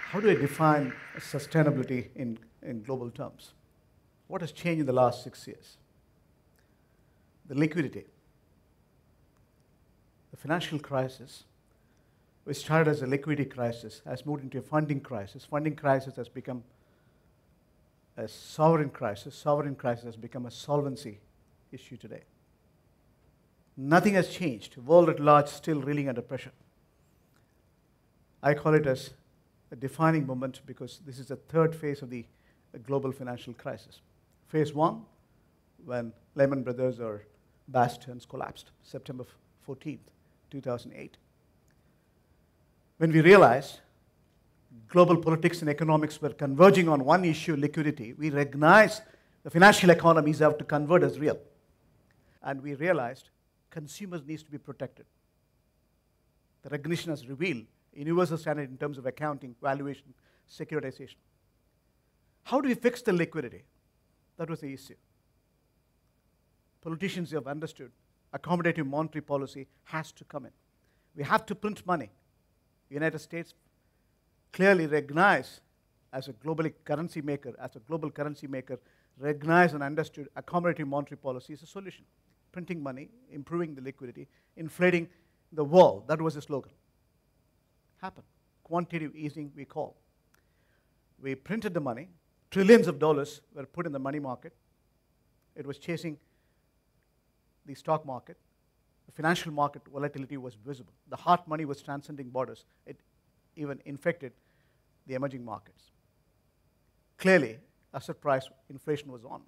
How do I define sustainability in global terms? What has changed in the last 6 years? The liquidity. The financial crisis, which started as a liquidity crisis, has moved into a funding crisis. Funding crisis has become a sovereign crisis. Sovereign crisis has become a solvency issue today. Nothing has changed. The world at large still reeling under pressure. I call it as a defining moment because this is the third phase of the global financial crisis. Phase one, when Lehman Brothers or Bear Stearns collapsed, September 14th, 2008. When we realized global politics and economics were converging on one issue, liquidity, we recognized the financial economies have to convert as real. And we realized consumers need to be protected. The recognition has revealed universal standard in terms of accounting, valuation, securitization. How do we fix the liquidity? That was the issue. Politicians have understood accommodative monetary policy has to come in. We have to print money. The United States clearly recognized as a global currency maker, recognized and understood accommodative monetary policy is a solution. Printing money, improving the liquidity, inflating the world. That was the slogan. Happened. Quantitative easing, we call. We printed the money. Trillions of dollars were put in the money market. It was chasing the stock market. The financial market volatility was visible. The hot money was transcending borders. It even infected the emerging markets. Clearly, asset price inflation was on.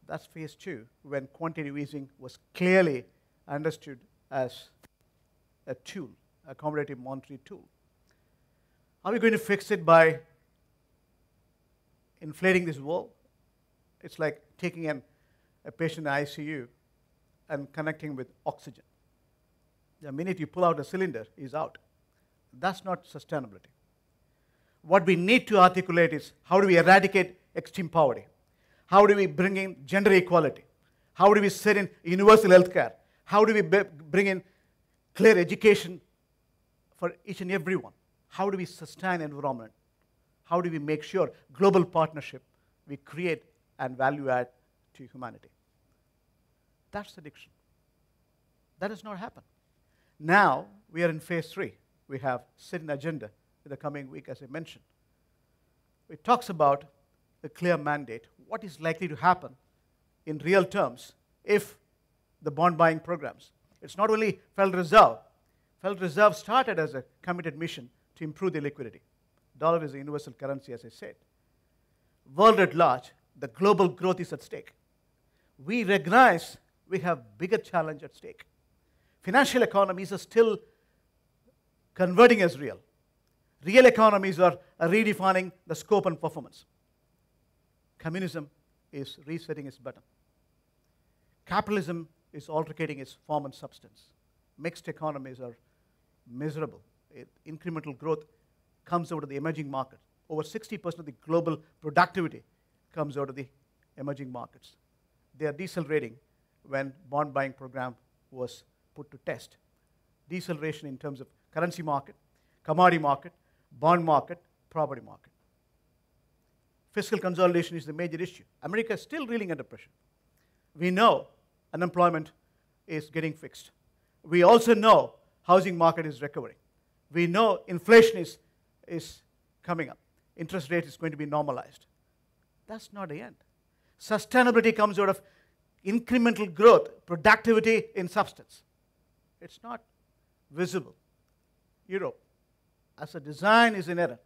That's phase two, when quantitative easing was clearly understood as a tool, accommodative monetary tool. Are we going to fix it by inflating this wall? It's like taking a patient in ICU and connecting with oxygen. The minute you pull out a cylinder, he's out. That's not sustainability. What we need to articulate is how do we eradicate extreme poverty? How do we bring in gender equality? How do we set in universal health care? How do we bring in clear education for each and every one? How do we sustain environment? How do we make sure global partnership we create and value add to humanity? That's the diction. That has not happened. Now we are in phase three. We have set an agenda in the coming week, as I mentioned. It talks about a clear mandate, what is likely to happen in real terms if the bond buying programs. It's not only Federal Reserve. Federal Reserve started as a committed mission to improve the liquidity. Dollar is a universal currency, as I said. World at large, the global growth is at stake. We recognize we have bigger challenge at stake. Financial economies are still converting as real. Real economies are redefining the scope and performance. Communism is resetting its button. Capitalism is altering its form and substance. Mixed economies are miserable. Incremental growth comes out of the emerging market. Over 60% of the global productivity comes out of the emerging markets. They are decelerating when bond buying program was put to test. Deceleration in terms of currency market, commodity market, bond market, property market. Fiscal consolidation is the major issue. America is still reeling under pressure. We know unemployment is getting fixed. We also know housing market is recovering. We know inflation is coming up. Interest rate is going to be normalized. That's not the end. Sustainability comes out of incremental growth, productivity in substance. It's not visible. Europe, as a design, is in error.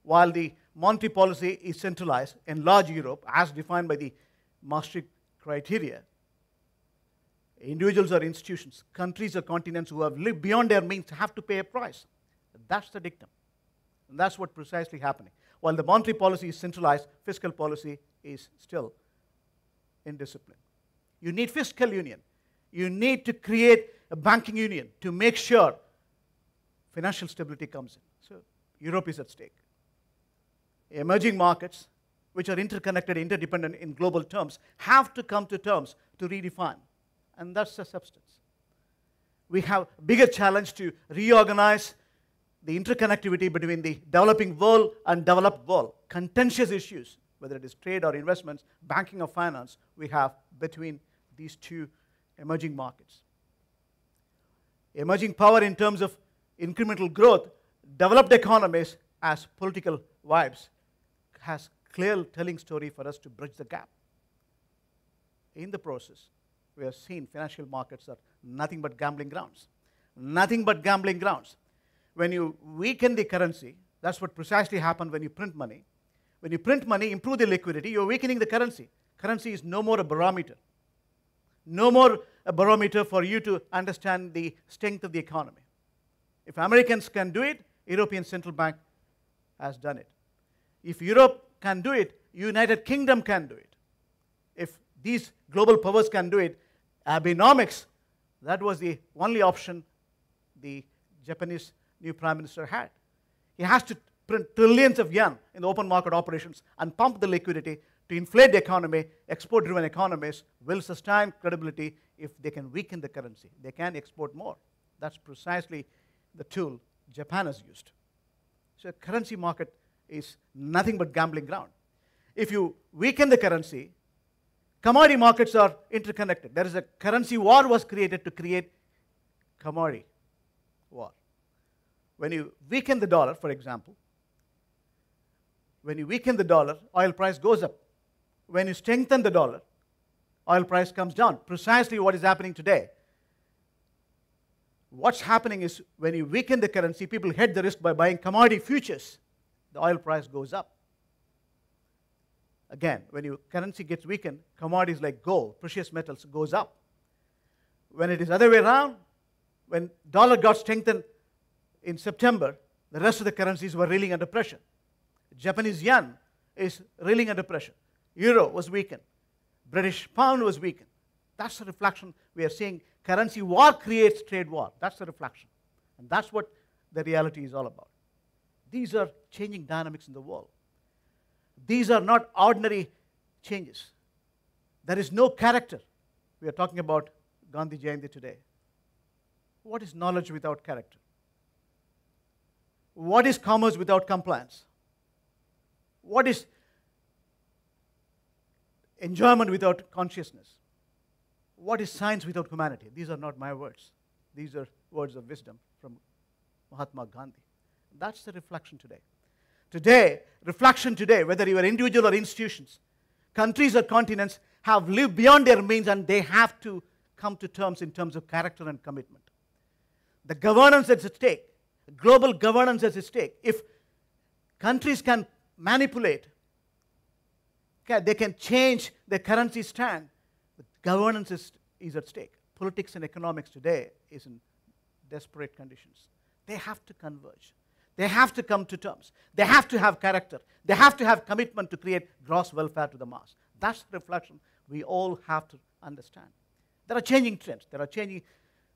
While the monetary policy is centralized in large Europe, as defined by the Maastricht criteria, individuals or institutions, countries or continents who have lived beyond their means have to pay a price. That's the dictum. And that's what's precisely happening. While the monetary policy is centralized, fiscal policy is still indisciplined. You need fiscal union. You need to create a banking union to make sure financial stability comes in. So Europe is at stake. Emerging markets, which are interconnected, interdependent in global terms, have to come to terms to redefine. And that's the substance. We have a bigger challenge to reorganize the interconnectivity between the developing world and developed world, contentious issues, whether it is trade or investments, banking or finance, we have between these two emerging markets. Emerging power in terms of incremental growth, developed economies as political vibes, has clear telling story for us to bridge the gap. In the process, we have seen financial markets are nothing but gambling grounds. Nothing but gambling grounds. When you weaken the currency, that's what precisely happened when you print money. When you print money, improve the liquidity, you're weakening the currency. Currency is no more a barometer. No more a barometer for you to understand the strength of the economy. If Americans can do it, European Central Bank has done it. If Europe can do it, United Kingdom can do it. If these global powers can do it, Abenomics, that was the only option the Japanese new prime minister had. He has to print trillions of yen in the open market operations and pump the liquidity to inflate the economy. Export-driven economies will sustain credibility if they can weaken the currency. They can export more. That's precisely the tool Japan has used. So currency market is nothing but gambling ground. If you weaken the currency, commodity markets are interconnected. There is a currency war was created to create commodity war. When you weaken the dollar, for example, when you weaken the dollar, oil price goes up. When you strengthen the dollar, oil price comes down. Precisely what is happening today. What's happening is when you weaken the currency, people hedge the risk by buying commodity futures. The oil price goes up. Again, when your currency gets weakened, commodities like gold, precious metals goes up. When it is the other way around, when dollar got strengthened in September, the rest of the currencies were reeling under pressure. Japanese yen is reeling under pressure. Euro was weakened. British pound was weakened. That's the reflection we are seeing. Currency war creates trade war. That's the reflection. And that's what the reality is all about. These are changing dynamics in the world. These are not ordinary changes. There is no character. We are talking about Gandhi Jayanti today. What is knowledge without character? What is commerce without compliance? What is enjoyment without consciousness? What is science without humanity? These are not my words. These are words of wisdom from Mahatma Gandhi. That's the reflection today. Today, reflection today, whether you are individual or institutions, countries or continents have lived beyond their means and they have to come to terms in terms of character and commitment. The governance that's at stake, global governance is at stake. If countries can manipulate, they can change their currency stand, the governance is at stake. Politics and economics today is in desperate conditions. They have to converge. They have to come to terms. They have to have character. They have to have commitment to create gross welfare to the mass. That's the reflection we all have to understand. There are changing trends. There are changing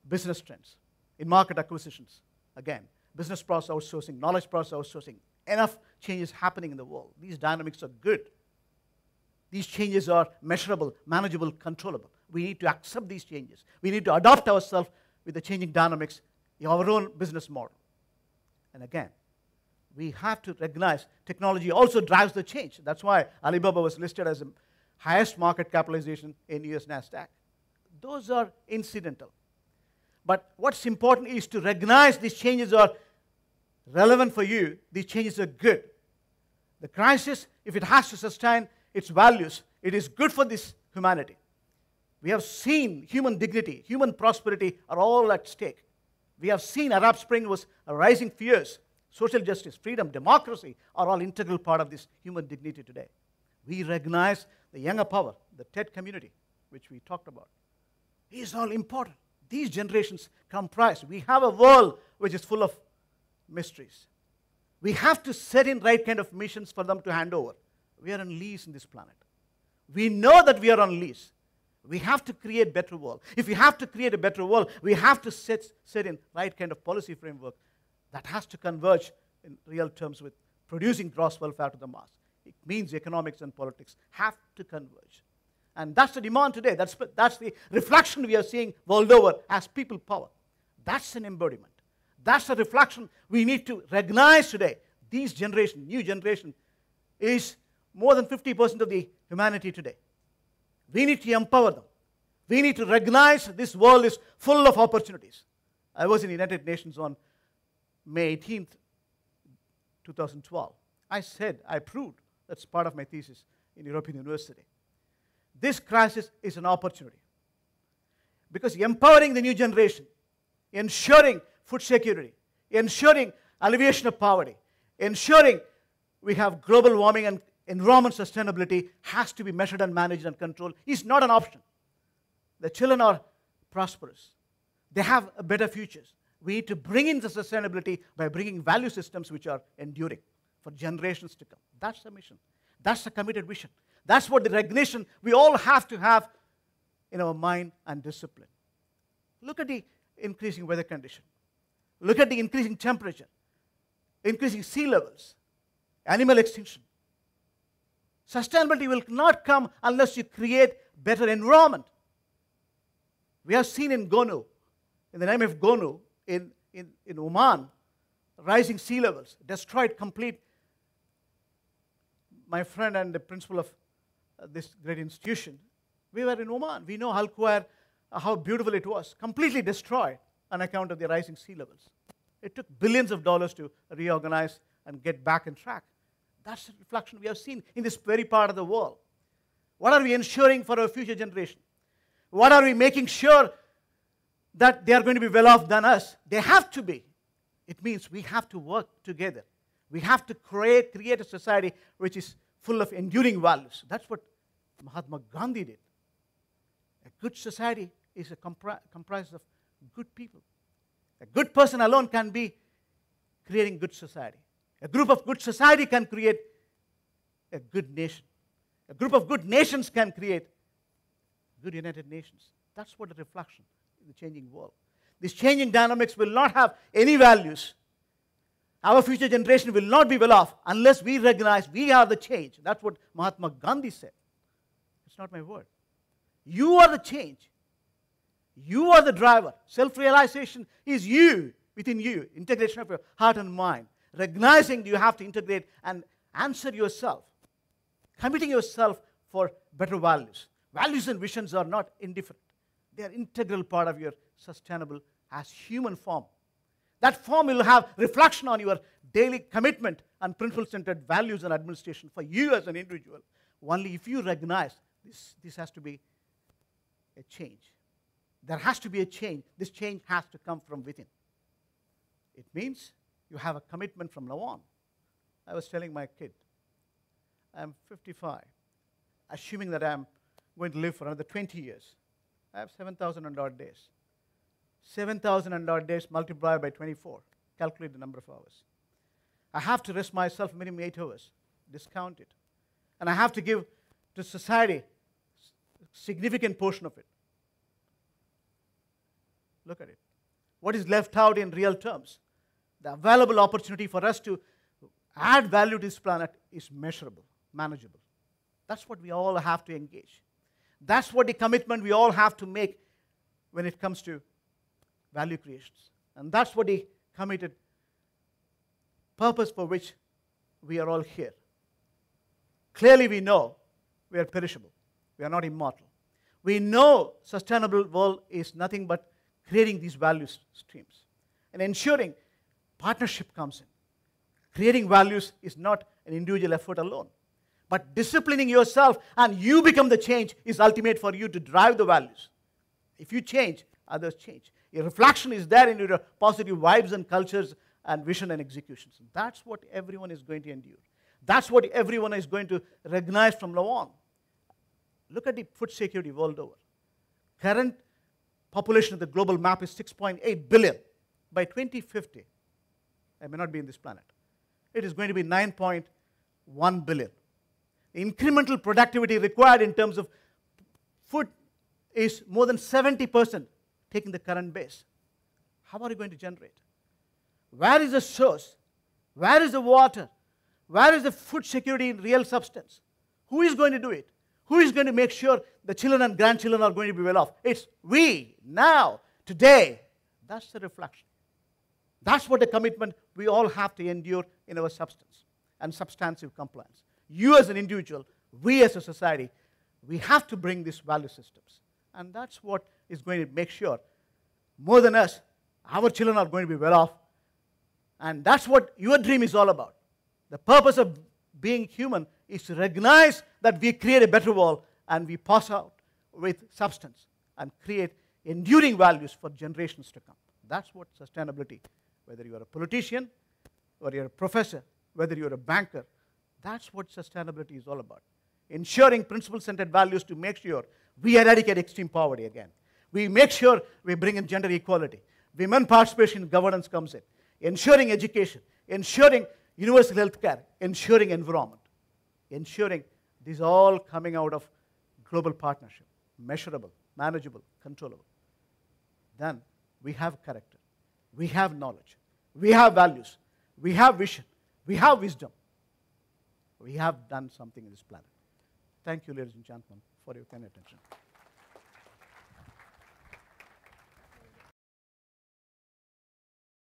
business trends in market acquisitions. Again, business process outsourcing, knowledge process outsourcing. Enough changes happening in the world. These dynamics are good. These changes are measurable, manageable, controllable. We need to accept these changes. We need to adopt ourselves with the changing dynamics in our own business model. And again, we have to recognize technology also drives the change. That's why Alibaba was listed as the highest market capitalization in US NASDAQ. Those are incidental. But what's important is to recognize these changes are relevant for you. These changes are good. The crisis, if it has to sustain its values, it is good for this humanity. We have seen human dignity, human prosperity are all at stake. We have seen Arab Spring was a rising fears. Social justice, freedom, democracy are all integral part of this human dignity today. We recognize the younger power, the TED community, which we talked about. Is all important. These generations comprise. We have a world which is full of mysteries. We have to set in right kind of missions for them to hand over. We are on lease in this planet. We know that we are on lease. We have to create a better world. If we have to create a better world, we have to set in right kind of policy framework that has to converge in real terms with producing gross welfare to the mass. It means economics and politics have to converge. And that's the demand today. That's the reflection we are seeing world over as people power. That's an embodiment. That's the reflection we need to recognize today. These generation, new generation, is more than 50% of the humanity today. We need to empower them. We need to recognize this world is full of opportunities. I was in the United Nations on May 18th, 2012. I proved, that's part of my thesis in European University. This crisis is an opportunity. Because empowering the new generation, ensuring food security, ensuring alleviation of poverty, ensuring we have global warming and environment sustainability has to be measured and managed and controlled is not an option. The children are prosperous. They have a better futures. We need to bring in the sustainability by bringing value systems which are enduring for generations to come. That's the mission. That's the committed vision. That's what the recognition we all have to have in our mind and discipline. Look at the increasing weather condition. Look at the increasing temperature, increasing sea levels, animal extinction. Sustainability will not come unless you create better environment. We have seen in Gonu, in the name of Gonu, in Oman, rising sea levels, destroyed complete. My friend and the principal of this great institution, we were in Oman. We know how beautiful it was, completely destroyed on account of the rising sea levels. It took billions of dollars to reorganize and get back on track. That's the reflection we have seen in this very part of the world. What are we ensuring for our future generation? What are we making sure that they are going to be well off than us? They have to be. It means we have to work together. We have to create a society which is full of enduring values. That's what Mahatma Gandhi did. A good society is comprised of good people. A good person alone can be creating good society. A group of good society can create a good nation. A group of good nations can create good United Nations. That's what the reflection in the changing world. These changing dynamics will not have any values. Our future generation will not be well off unless we recognize we are the change. That's what Mahatma Gandhi said. It's not my word. You are the change. You are the driver. Self-realization is you, within you. Integration of your heart and mind. Recognizing you have to integrate and answer yourself. Committing yourself for better values. Values and visions are not indifferent. They are an integral part of your sustainable as human form. That form will have reflection on your daily commitment and principle-centered values and administration for you as an individual. Only if you recognize this has to be a change. There has to be a change. This change has to come from within. It means you have a commitment from now on. I was telling my kid, I'm 55, assuming that I'm going to live for another 20 years. I have 7,000 and odd days. 7,000 and odd days multiplied by 24. Calculate the number of hours. I have to rest myself minimum 8 hours. Discount it. And I have to give to society a significant portion of it. Look at it. What is left out in real terms? The available opportunity for us to add value to this planet is measurable, manageable. That's what we all have to engage. That's what the commitment we all have to make when it comes to value creations. And that's what the committed purpose for which we are all here. Clearly we know we are perishable. We are not immortal. We know sustainable world is nothing but creating these value streams and ensuring partnership comes in. Creating values is not an individual effort alone. But disciplining yourself and you become the change is ultimate for you to drive the values. If you change, others change. Your reflection is there in your positive vibes and cultures and vision and executions. That's what everyone is going to endure. That's what everyone is going to recognize from now on. Look at the food security world over. Current population of the global map is 6.8 billion. By 2050, I may not be in this planet, it is going to be 9.1 billion. The incremental productivity required in terms of food is more than 70% taking the current base. How are you going to generate? Where is the source? Where is the water? Where is the food security in real substance? Who is going to do it? Who is going to make sure the children and grandchildren are going to be well off? It's we, now, today. That's the reflection. That's what the commitment we all have to endure in our substance and substantive compliance. You as an individual, we as a society, we have to bring these value systems. And that's what is going to make sure, more than us, our children are going to be well off. And that's what your dream is all about. The purpose of being human is to recognize that we create a better world and we pass out with substance and create enduring values for generations to come. That's what sustainability, whether you're a politician, or you're a professor, whether you're a banker, that's what sustainability is all about. Ensuring principle-centered values to make sure we eradicate extreme poverty again. We make sure we bring in gender equality. Women participation in governance comes in. Ensuring education, ensuring universal health care, ensuring environment, ensuring these all coming out of global partnership, measurable, manageable, controllable. Then we have character, we have knowledge, we have values, we have vision, we have wisdom. We have done something in this planet. Thank you, ladies and gentlemen, for your kind attention.